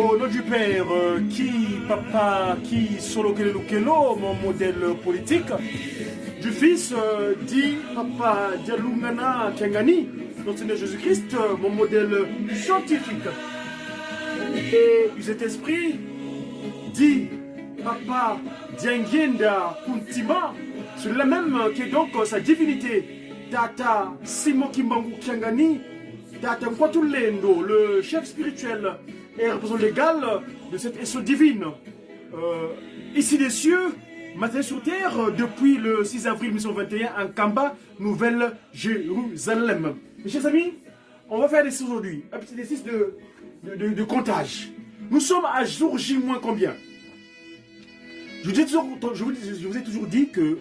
Au nom du Père, Papa, Solo Kelo, mon modèle politique, du Fils, dit Papa Dialungana Kengani, notre Seigneur Jésus-Christ, mon modèle scientifique. Et du Saint-Esprit, dit Papa Diangienda Kuntima, celui-là même qui est donc sa divinité, Tata Simo Kimbangu Kengani, Tata Nkwatulendo, le chef spirituel et représentant légal de cette essence divine. Ici des cieux, matin sur terre, depuis le 6 avril 1921 en Kamba, Nouvelle-Jérusalem. Mes chers amis, on va faire des exercices aujourd'hui, un petit exercice de comptage. Nous sommes à jour J moins combien? Je vous ai toujours dit que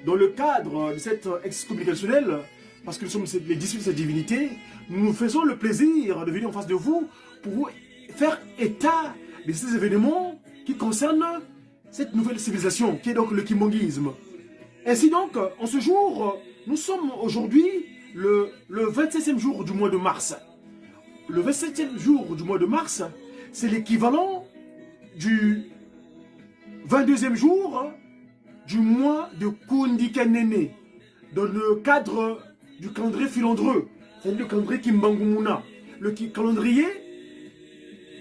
dans le cadre de cet exercice communicationnel, parce que nous sommes les disciples de cette divinité, nous nous faisons le plaisir de venir en face de vous pour vous faire état de ces événements qui concernent cette nouvelle civilisation, qui est donc le kimonguisme. Ainsi donc, en ce jour, nous sommes aujourd'hui le 27e jour du mois de mars. Le 27e jour du mois de mars, c'est l'équivalent du 22e jour du mois de Kundikanene, dans le cadre du calendrier filandreux, c'est-à-dire le calendrier Kimbangumuna, le calendrier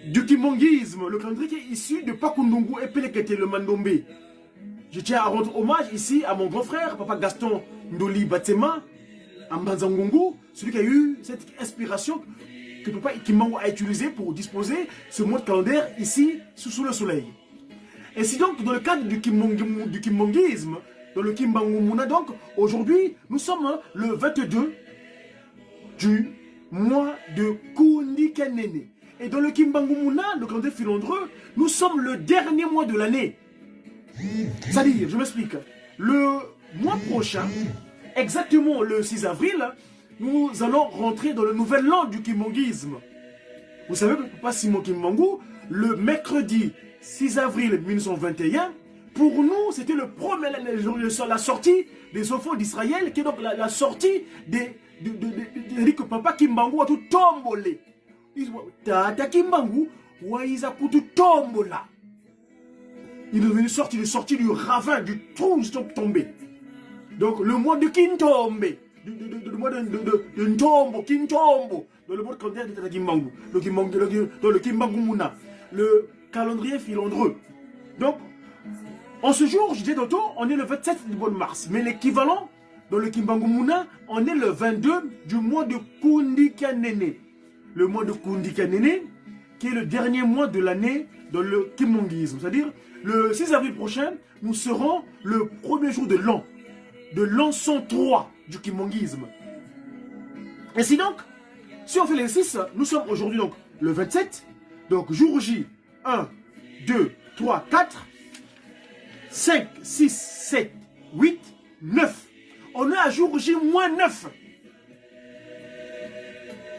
du kimonguisme, le calendrier qui est issu de Pakundungu et Pelekete, le Mandombe. Je tiens à rendre hommage ici à mon grand frère, Papa Gaston Ndoli Batsema, en Banzangungu, celui qui a eu cette inspiration que Papa Kimbangu a utilisée pour disposer ce mois de calendaire ici, sous le soleil. Ainsi donc, dans le cadre du kimonguisme, dans le Kimbangumuna, donc, aujourd'hui, nous sommes le 22 du mois de Kundikanene. Et dans le Kimbangumuna, le calendrier filandreux, nous sommes le dernier mois de l'année. C'est-à-dire, je m'explique, le mois prochain, exactement le 6 avril, nous allons rentrer dans le nouvel an du kimonguisme. Vous savez que Papa Simon Kimbangu, le mercredi 6 avril 1921, pour nous, c'était le premier, la sortie des enfants d'Israël, qui est donc la sortie que Papa Kimbangu a tout tombolé. Tata Kimbangu, Waiza Kutu tombola. Il est venu sortir du ravin, du trou où ils sont tombés. Donc le mois de Kintombe, le mois de Ntombo, Kintombo, dans le mois de calendrier de Tata Kimbangu, dans le Kimbangumuna, le calendrier filandreux. Donc, en ce jour, je disais tantôt, on est le 27 du mois de mars. Mais l'équivalent, dans le Kimbangumuna, on est le 22 du mois de Kundikanene. Le mois de Kundikanene, qui est le dernier mois de l'année dans le kimonguisme. C'est-à-dire, le 6 avril prochain, nous serons le premier jour de l'an 103 du kimonguisme. Ainsi donc, si on fait l'exercice, nous sommes aujourd'hui donc le 27, donc jour J, 1, 2, 3, 4, 5, 6, 7, 8, 9. On est à jour J moins 9.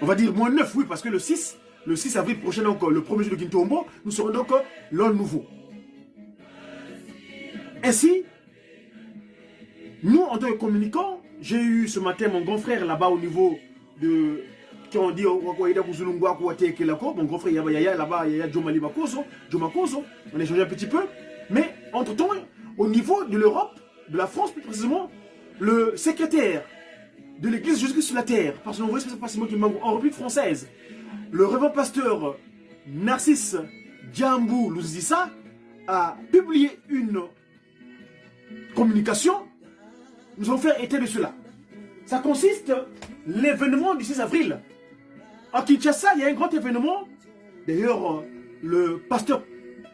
On va dire moins 9, oui, parce que le 6 avril prochain, donc le premier jour de Kintombo, nous serons donc l'an nouveau. Ainsi, nous, en tant que communicants, j'ai eu ce matin mon grand frère là-bas au niveau de... Quand on dit mon grand frère Yaya là-bas, Yaya Jomali Makoso, on a échangé un petit peu. Mais entre-temps, au niveau de l'Europe, de la France plus précisément, le secrétaire de l'église Jésus-Christ sur la terre, par son envoyé spécial en République française, le révérend pasteur Narcisse Diambou Louzissa a publié une communication. Nous allons faire état de cela. Ça consiste l'événement du 6 avril. À Kinshasa, il y a un grand événement. D'ailleurs, le pasteur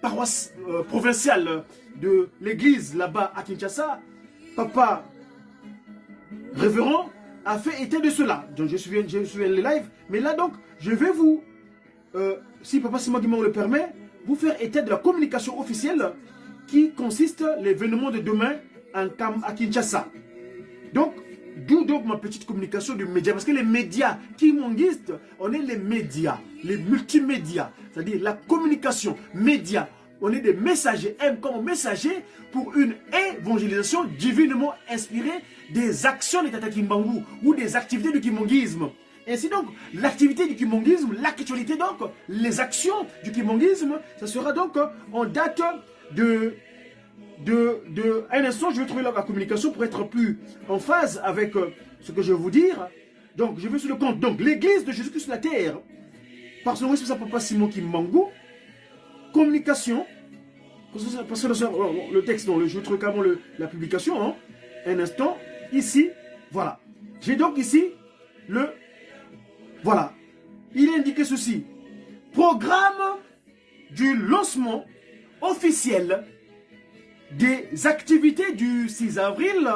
paroisse provincial de l'église là-bas à Kinshasa, Papa révérend, a fait état de cela. Donc je suis les live. Mais là donc, je vais vous, si Papa Simon Guimond le permet, vous faire état de la communication officielle qui consiste l'événement de demain à Kinshasa. Donc, d'où donc ma petite communication de médias. Parce que les médias kimonguistes, on est les médias, les multimédias. C'est-à-dire la communication, médias. On est des messagers, M comme messagers pour une évangélisation divinement inspirée des actions de Tata Kimbangu ou des activités du kimonguisme. Ainsi donc, l'activité du kimongisme, l'actualité donc, les actions du kimongisme, ça sera donc en date un instant, je vais trouver la communication pour être plus en phase avec ce que je vais vous dire. Donc, je vais sur le compte. Donc, l'église de Jésus-Christ sur la terre, par son responsable Papa Simon Kimbangu, communication, parce que le texte, donc, je vais trouver carrément la publication, hein. Un instant, ici, voilà. J'ai donc ici le, voilà. Il est indiqué ceci. Programme du lancement officiel des activités du 6 avril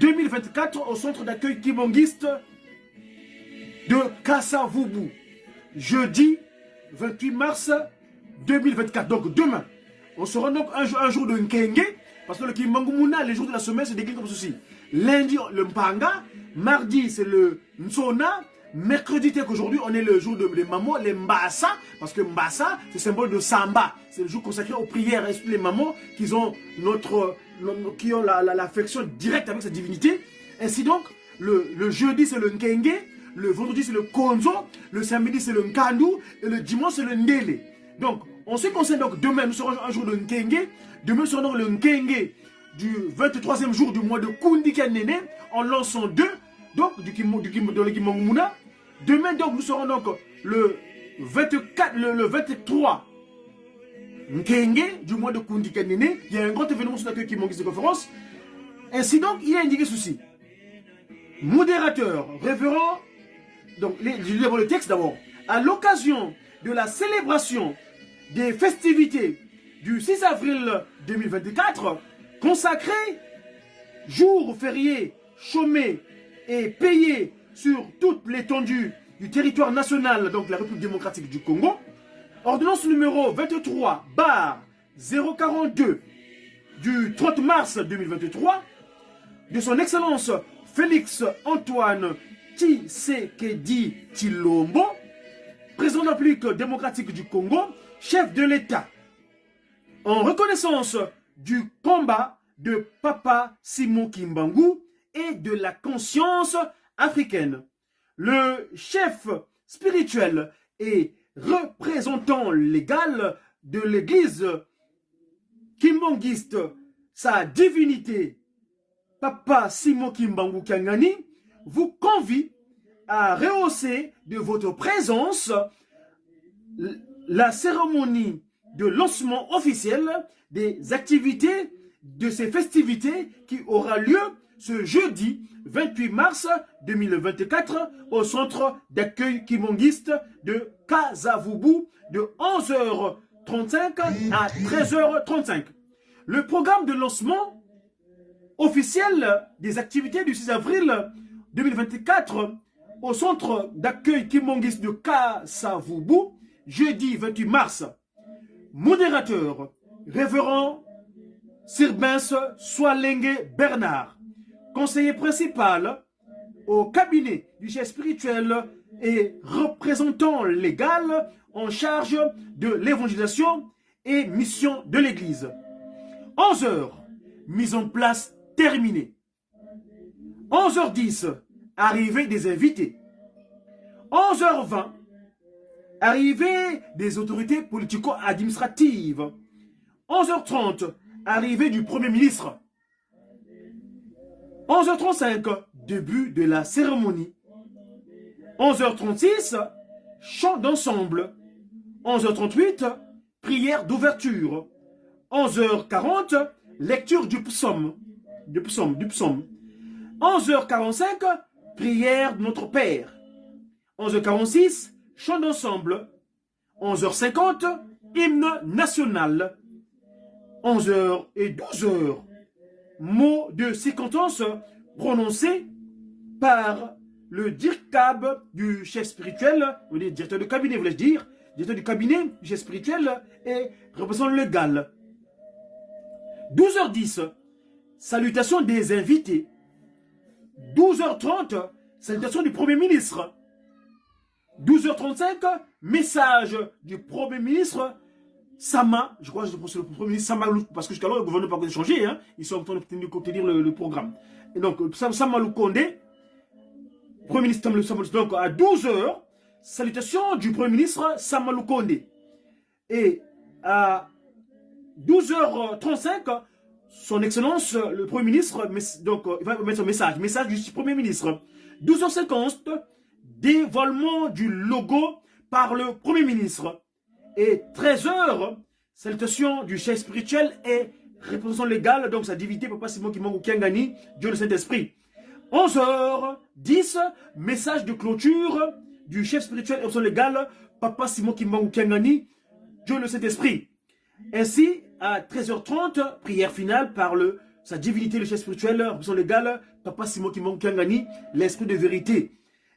2024 au centre d'accueil kimonguiste de Kasavubu, jeudi 28 mars 2024. Donc demain, on sera donc un jour de Nkenge, parce que le Kimbangu Muna, les jours de la semaine, c'est décliné comme ceci. Lundi, le Mpanga, mardi, c'est le Nsona, mercredi, tel qu'aujourd'hui, on est le jour des mamans, les Mbassa, parce que Mbassa, c'est symbole de Samba. C'est le jour consacré aux prières et les mamans qui ont l'affection directe avec cette divinité. Ainsi donc, le jeudi, c'est le Nkenge, le vendredi, c'est le Konzo, le samedi, c'est le Nkandu, et le dimanche, c'est le Ndele. Donc, en ce qui concerne donc demain, nous serons un jour de Nkenge. Demain, nous serons donc le Nkenge du 23e jour du mois de Kundikanene, en lançant deux, donc du Kimongu Muna. Demain, donc, nous serons donc le 23 Nkenge du mois de Kundikanene. Il y a un grand événement sur l'accueil Kimongu de conférence. Ainsi donc, il a indiqué ceci. Modérateur, référent, donc, je lis d'abord le texte d'abord. À l'occasion de la célébration des festivités du 6 avril 2024, consacré jour férié, chômé et payé sur toute l'étendue du territoire national, donc la République démocratique du Congo, ordonnance numéro 23/042 du 30 mars 2023 de son Excellence Félix Antoine Tshisekedi Tshilombo, président de la République démocratique du Congo, chef de l'État, en reconnaissance du combat de Papa Simon Kimbangu et de la conscience africaine. Le chef spirituel et représentant légal de l'église kimbanguiste, sa divinité, Papa Simon Kimbangu Kangani, vous convie à rehausser de votre présence la cérémonie de lancement officiel des activités de ces festivités qui aura lieu ce jeudi 28 mars 2024 au centre d'accueil kimonguiste de Kasavubu de 11h35 à 13h35. Le programme de lancement officiel des activités du 6 avril 2024 au centre d'accueil kimonguiste de Kasavubu, jeudi 28 mars. Modérateur, révérend Sirbens Soalengue Bernard, conseiller principal au cabinet du chef spirituel et représentant légal en charge de l'évangélisation et mission de l'église. 11h, mise en place terminée. 11h10, arrivée des invités. 11h20, arrivée des autorités politico-administratives. 11h30, arrivée du Premier ministre. 11h35, début de la cérémonie. 11h36, chant d'ensemble. 11h38, prière d'ouverture. 11h40, lecture du psaume. 11h45, prière de notre Père. 11h46, chant d'ensemble. 11h50, hymne national. 11h et 12h, mots de circonstance prononcés par le dircab du chef spirituel, ou le directeur de cabinet, voulais-je dire, directeur du cabinet du chef spirituel et représentant légal. 12h10, salutation des invités. 12h30, salutation du Premier ministre. 12h35, message du Premier ministre Sama, je crois que c'est le Premier ministre Sama, parce que jusqu'à là, le gouvernement n'a pas changé, hein, ils sont en train de contenir le programme. Et donc, Sama Lukonde, Premier ministre, donc à 12 h, salutations du Premier ministre Sama Lukonde. Et à 12h35, son Excellence, le Premier ministre, donc, il va mettre son message du Premier ministre. 12h50, dévoilement du logo par le Premier ministre. Et 13h, salutation du chef spirituel et représentant légal, donc sa divinité, Papa Simon Kimbangu Kiangani, Dieu le Saint-Esprit. 11h10, message de clôture du chef spirituel et représentant légal, Papa Simon Kimbangu Kiangani, Dieu le Saint-Esprit. Ainsi, à 13h30, prière finale par sa divinité, le chef spirituel, représentant légal, Papa Simon Kimbangu Kiangani, l'esprit de vérité.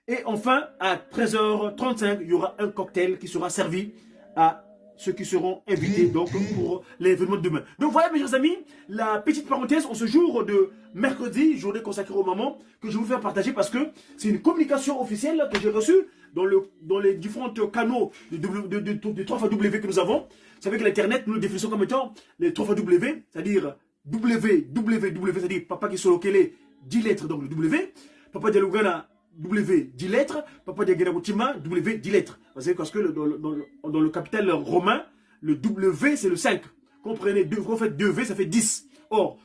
Et enfin, à 13h35, il y aura un cocktail qui sera servi à ceux qui seront invités donc pour l'événement de demain. Donc voilà mes chers amis, la petite parenthèse en ce jour de mercredi, journée consacrée aux mamans, que je vais vous faire partager parce que c'est une communication officielle que j'ai reçue dans les différents canaux de 3xW que nous avons. Vous savez que l'internet, nous le définissons comme étant les 3xW, c'est-à-dire www, c'est-à-dire papa qui solokele 10 lettres, donc le W, papa dialougana W 10 lettres, papa diagana W 10 lettres. Parce que dans le capital romain, le W c'est le 5. Comprenez, en fait 2V ça fait 10. Or,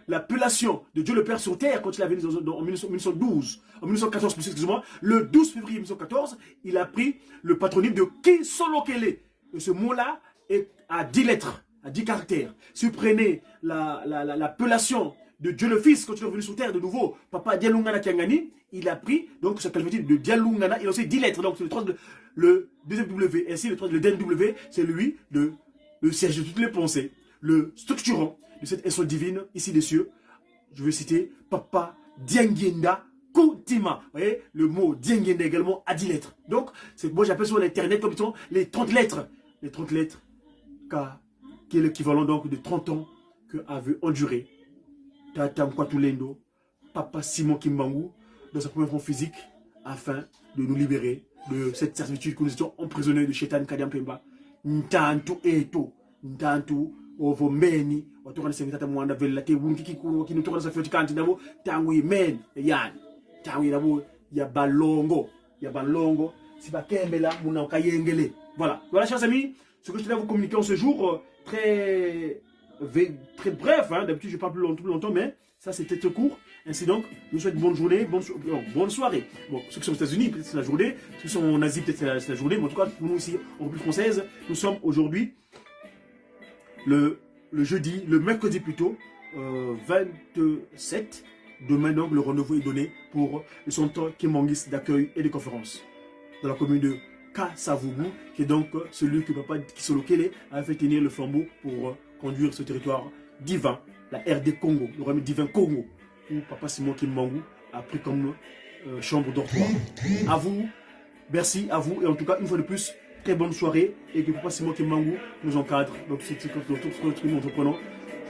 l'appellation de Dieu le Père sur terre, quand il a venu en 1914, excusez-moi, le 12 février 1914, il a pris le patronyme de Kinsolokele. Et ce mot-là est à 10 lettres, à 10 caractères. Si vous prenez l'appellation de Dieu le Fils, quand il est revenu sur terre de nouveau, Papa Dialungana Kiangani, il a pris donc ce qualificatif de Dialungana, il a aussi 10 lettres, donc c'est le deuxième W. Ainsi, le DNW, c'est lui, le siège de toutes les pensées, le structurant de cette essence divine, ici des cieux. Je vais citer Papa Diangenda Koutima. Vous voyez, le mot Diangenda également à 10 lettres. Donc, moi j'appelle sur l'internet comme étant les 30 lettres. Les 30 lettres, qui est l'équivalent donc de 30 ans que avait enduré Tata Mkwatulendo, Papa Simon Kimbangu, dans sa première forme physique, afin de nous libérer de cette servitude que nous étions emprisonnés de Shetan Kadiampemba. Ntantu eto, ntantu ovo meni, watoka ni sengitata mwanda vela te wunki ki nutoka na safiyoti kanti nabo, tangu men, yani, tangu nabo, ya balongo, si ba kembela, muna kayengele. Voilà, chers amis, ce que je tenais à vous communiquer en ce jour, très bref, hein. D'habitude je parle plus longtemps, mais ça c'était très court. Ainsi donc, je vous souhaite bonne journée, bonne soirée. Bon, ceux qui sont aux États-Unis, peut-être c'est la journée, ceux qui sont en Asie, peut-être c'est la journée, mais en tout cas, pour nous ici, en République française, nous sommes aujourd'hui le jeudi, le mercredi plutôt, 27. Demain donc, le rendez-vous est donné pour le centre Kimangis d'accueil et de conférence dans la commune de Kasavubu, qui est donc celui que Papa Kisolokele a fait tenir le flambeau pour conduire ce territoire divin, la RD Congo, le royaume divin Congo, où Papa Simon Kimbangu a pris comme chambre dortoir. À vous, merci à vous, et en tout cas, une fois de plus, très bonne soirée, et que Papa Simon Kimbangu nous encadre dans tout ce que nous entreprenons,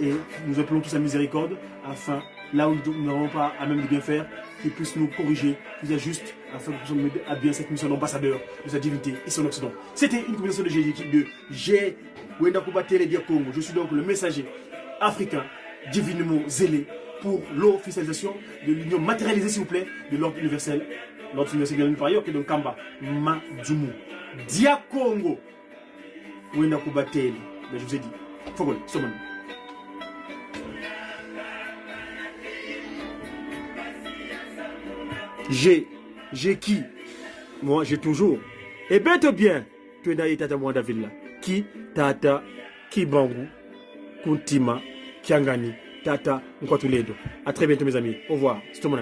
et nous appelons tous sa miséricorde, afin, là où nous n'avons pas à même de bien faire, qu'il puisse nous corriger, qu'il ajuste, afin que nous puissions mener à bien cette mission d'ambassadeur de sa divinité ici en Occident. C'était une communication de G. Congo. Je suis donc le messager africain, divinement zélé, pour l'officialisation de l'union matérialisée, s'il vous plaît, de l'ordre universel. L'ordre universel par ailleurs, qui est donc Kamba Madjumu. Dia Congo. Wenda Kubateli. Mais je vous ai dit. Fogol, Soman. J'ai qui? Moi, j'ai toujours. Et bête bien, tu es d'ailleurs Tata Mwanda Villa. Qui? Tata Kibangu, Kuntima, Kiangani, Tata Mkwatuledo. A très bientôt mes amis. Au revoir. C'est tout mon